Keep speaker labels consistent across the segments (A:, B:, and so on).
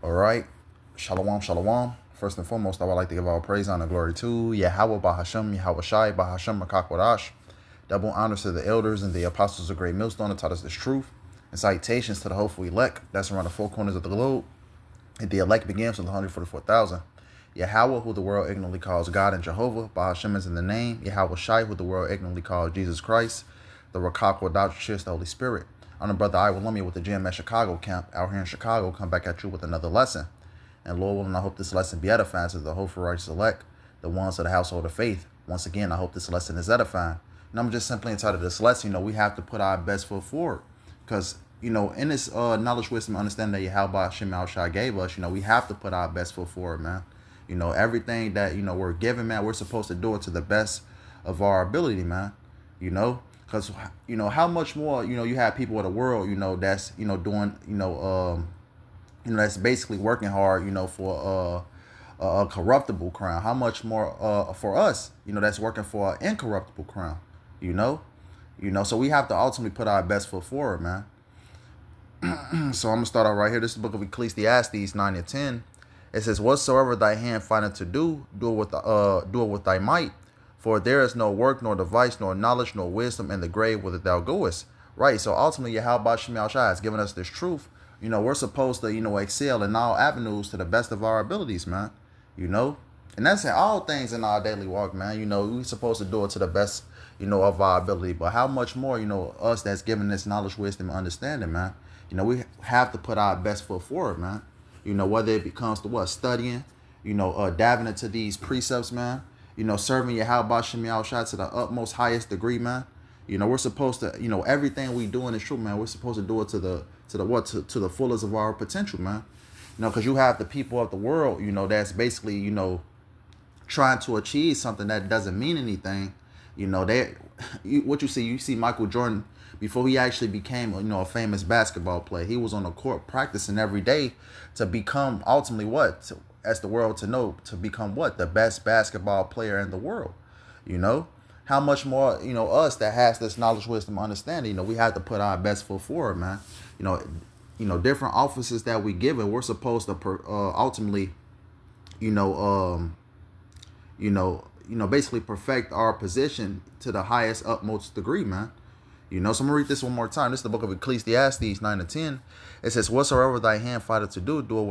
A: All right. Shalom, shalom. First and foremost, I would like to give all praise, honor, glory to YAHAWAH, BAHASHAM, YAHAWASHI, BAHASHAM, YAHAWASHI. Double honors to the elders and the apostles of Great Millstone that taught us this truth. And salutations to the hopeful elect that's around the four corners of the globe. And the elect begins with the 144,000. Yahweh, who the world ignorantly calls God and Jehovah. BAHASHAM is in the name. YAHAWASHI, who the world ignorantly calls Jesus Christ. The Rakakwa doctrine shares the Holy Spirit. I'm the brother Iowa Lumia with the GMS Chicago camp out here in Chicago. Come back at you with another lesson. And Lord willing, I hope this lesson be edifying to the hopeful righteous elect, the ones of the household of faith. Once again, I hope this lesson is edifying. And I'm just simply entitled this lesson, we have to put our best foot forward. Because, in this knowledge, wisdom, understanding that YAHAWASHI gave us, we have to put our best foot forward, man. Everything that, we're given, man, we're supposed to do it to the best of our ability, man. Because, how much more, you have people in the world, that's, doing, that's basically working hard, for a corruptible crown. How much more for us, that's working for an incorruptible crown, so we have to ultimately put our best foot forward, man. So I'm gonna start out right here. This is the book of Ecclesiastes 9 and 10. It says, "Whatsoever thy hand findeth to do, do it with thy might. For there is no work, nor device, nor knowledge, nor wisdom in the grave whither thou goest." Right. So ultimately, YAHAWASHI has given us this truth. We're supposed to, excel in all avenues to the best of our abilities, man. And that's in all things in our daily walk, man. We're supposed to do it to the best, of our ability. But how much more, us that's given this knowledge, wisdom, and understanding, man. We have to put our best foot forward, man. Whether it becomes to studying, diving into these precepts, man. Serving YAHAWASHI to the utmost highest degree, man. We're supposed to, everything we do in this truth, man. We're supposed to do it to the fullest of our potential, man. Because you have the people of the world, that's basically, trying to achieve something that doesn't mean anything. What you see Michael Jordan before he actually became, a famous basketball player. He was on the court practicing every day to become ultimately as the world to become the best basketball player in the world. How much more, us that has this knowledge, wisdom, understanding, we have to put our best foot forward, man. Different offices that we given, we're supposed to ultimately, basically perfect our position to the highest, utmost degree, man. So I'm gonna read this one more time. This is the book of Ecclesiastes 9 and 10. It says, "Whatsoever thy hand findeth to do, do it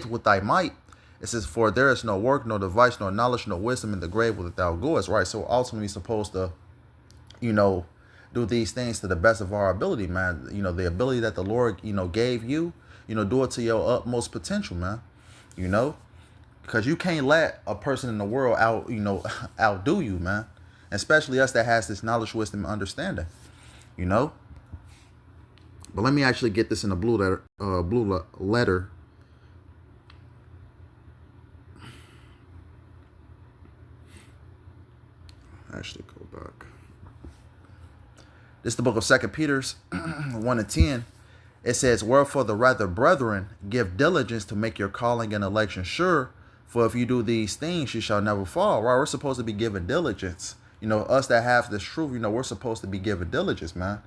A: with thy might." It says, "For there is no work, no device, no knowledge, no wisdom in the grave whither thou goest." Right. So ultimately, supposed to, do these things to the best of our ability, man. The ability that the Lord, gave you, do it to your utmost potential, man. Because you can't let a person in the world outdo you, man. Especially us that has this knowledge, wisdom, and understanding, But let me actually get this in a blue letter. Actually, go back. This is the book of 2 Peter 1 and 10. It says, "Wherefore the rather, brethren, give diligence to make your calling and election sure. For if you do these things, you shall never fall." Right? We're supposed to be given diligence. Us that have this truth, we're supposed to be given diligence, man.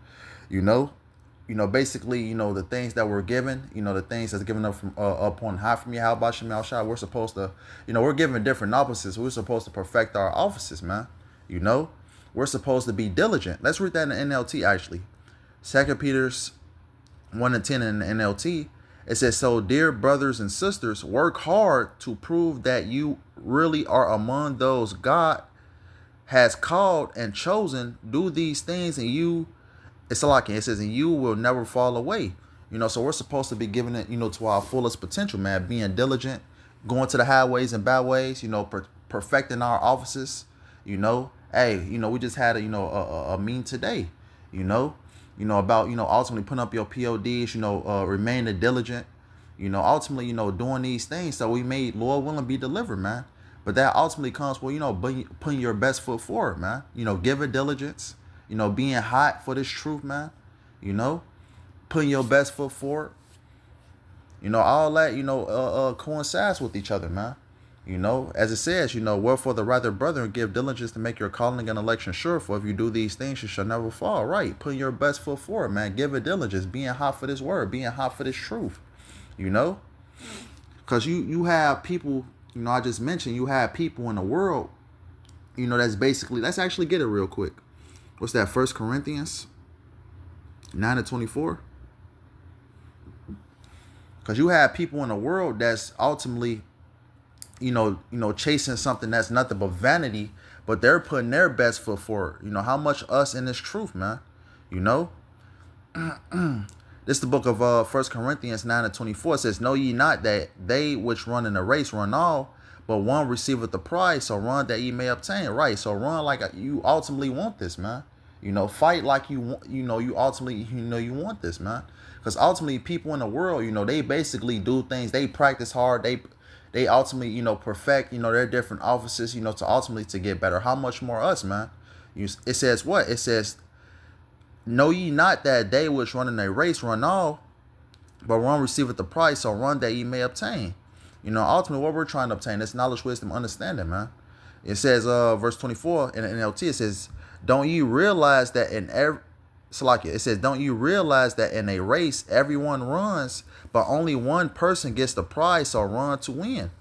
A: Basically, the things that we're given, the things that's given up from upon high from YAHAWASHI, we're supposed to, we're given different offices. We're supposed to perfect our offices, man. We're supposed to be diligent. Let's read that in the NLT, actually. 2 Peter 1 and 10 in the NLT. It says, "So, dear brothers and sisters, work hard to prove that you really are among those God has called and chosen. Do these things and it says, and you will never fall away." So we're supposed to be giving it, to our fullest potential, man. Being diligent, going to the highways and byways, perfecting our offices, Hey, we just had a meeting today, about, ultimately putting up your PODs, remaining diligent, ultimately, doing these things. So we may, Lord willing, be delivered, man. But that ultimately comes with, putting your best foot forward, man. Giving diligence, being hot for this truth, man. Putting your best foot forward. All that, coincides with each other, man. As it says, wherefore the rather, brethren, give diligence to make your calling and election sure. For if you do these things, you shall never fall. Right. Putting your best foot forward, man. Give it diligence. Being hot for this word. Being hot for this truth. You know, because you have people. You know, I just mentioned you have people in the world. You know, that's basically. Let's actually get it real quick. What's that? 1 Corinthians 9:24. Because you have people in the world that's ultimately, chasing something that's nothing but vanity, but they're putting their best foot forward. You know, how much us in this truth, man? You know? This is the book of 1 Corinthians 9:24. It says, know ye not that they which run in the race run all, but one receiveth the prize, so run that ye may obtain. Right, so run like you ultimately want this, man. You know, fight like you want, you ultimately, you want this, man. Because ultimately, people in the world, they basically do things. They practice hard. They ultimately, perfect, their different offices, to ultimately to get better. How much more us, man? It says what? It says, know ye not that they which run in a race run all, but one receiveth the prize, so run that ye may obtain. Ultimately, what we're trying to obtain is knowledge, wisdom, understanding, man. It says, verse 24 in the NLT, it says, don't you realize that in every... It says, don't you realize that in a race, everyone runs, but only one person gets the prize, so run to win.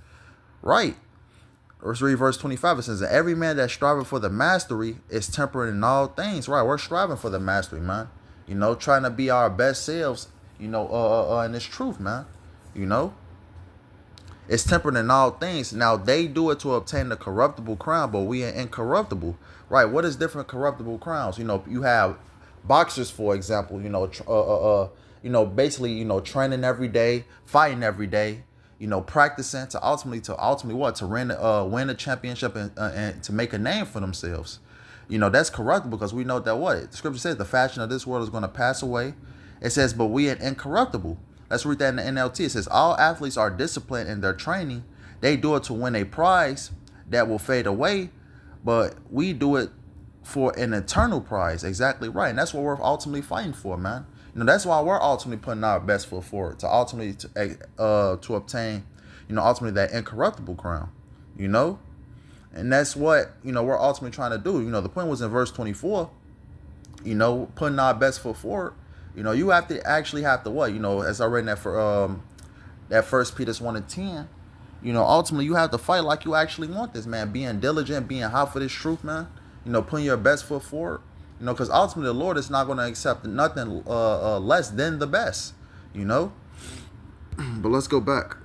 A: Right. Let's read verse 25. It says, every man that striving for the mastery is temperate in all things. Right. We're striving for the mastery, man. Trying to be our best selves, in this truth, man. It's tempered in all things. Now, they do it to obtain the corruptible crown, but we are incorruptible. Right. What is different corruptible crowns? You have boxers, for example, basically, training every day, fighting every day, practicing to ultimately what? To win a championship and to make a name for themselves. That's corruptible because we know that what? The scripture says the fashion of this world is going to pass away. It says, but we are incorruptible. Let's read that in the NLT. It says, all athletes are disciplined in their training. They do it to win a prize that will fade away, but we do it for an eternal prize. Exactly right. And that's what we're ultimately fighting for, man. That's why we're ultimately putting our best foot forward to ultimately to obtain, ultimately that incorruptible crown, and that's what, we're ultimately trying to do. The point was in verse 24, putting our best foot forward. You have to actually have to what, as I read in that for that 1 Peter 1:10, ultimately you have to fight like you actually want this, man. Being diligent, being hot for this truth, man. Putting your best foot forward. Because ultimately the Lord is not going to accept nothing less than the best. But let's go back.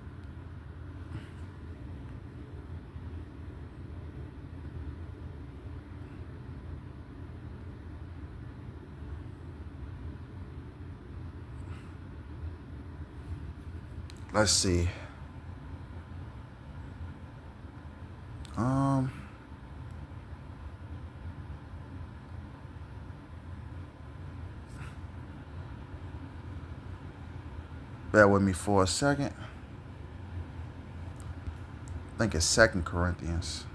A: Let's see. Bear with me for a second. I think it's 2 Corinthians.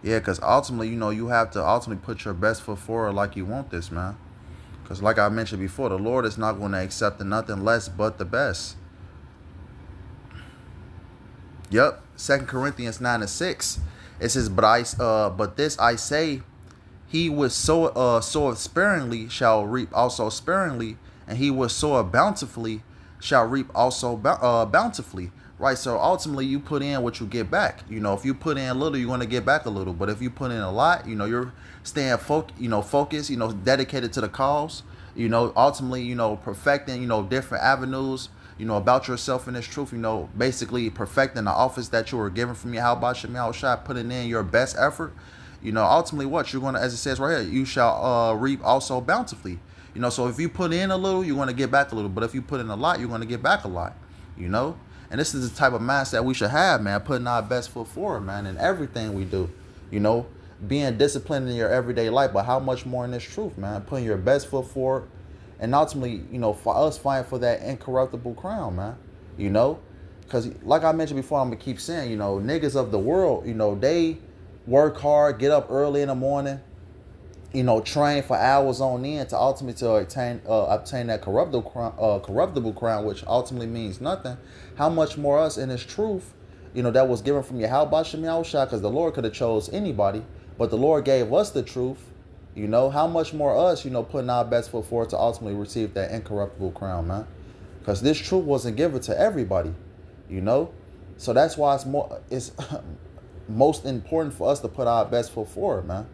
A: Yeah, because ultimately, you have to ultimately put your best foot forward like you want this, man. Because like I mentioned before, the Lord is not going to accept nothing less but the best. Yep, 2 Corinthians 9:6. It says, but this I say, he which soweth sparingly shall reap also sparingly, and he which soweth bountifully shall reap also bountifully. Right, so ultimately you put in what you get back. If you put in a little, you're going to get back a little. But if you put in a lot, you're staying focused, dedicated to the cause. Ultimately, perfecting, different avenues, about yourself in this truth. Basically perfecting the office that you were given from YAHAWASHI, putting in your best effort. Ultimately what you're going to, as it says right here, you shall reap also bountifully. So if you put in a little, you're going to get back a little. But if you put in a lot, you're going to get back a lot. And this is the type of mindset we should have, man, putting our best foot forward, man, in everything we do, being disciplined in your everyday life, but how much more in this truth, man, putting your best foot forward, and ultimately, for us fighting for that incorruptible crown, man, because like I mentioned before, I'm going to keep saying, niggas of the world, they work hard, get up early in the morning, train for hours on end to ultimately to obtain that corruptible crown, which ultimately means nothing. How much more us in this truth, that was given from YAHAWASHI, because the Lord could have chose anybody, but the Lord gave us the truth. How much more us, putting our best foot forward to ultimately receive that incorruptible crown, man. Because this truth wasn't given to everybody, So that's why it's most important for us to put our best foot forward, man.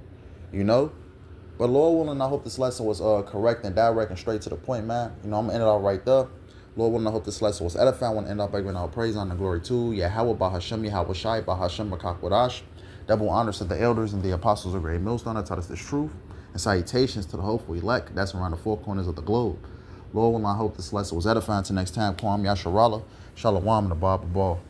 A: But Lord willing, I hope this lesson was correct and direct and straight to the point, man. I'm going to end it off right there. Lord willing, I hope this lesson was edifying. I want to end up by giving our praise, honor, and glory to YAHAWAH, BAHASHAM, YAHAWASHI, BAHASHAM, YAHAWASHI. Double honors to the elders and the apostles of great millstone that taught us this truth. And salutations to the hopeful elect that's around the four corners of the globe. Lord willing, I hope this lesson was edifying. Till next time, Kwam Yasharala, Shalom, and the Bible Ball.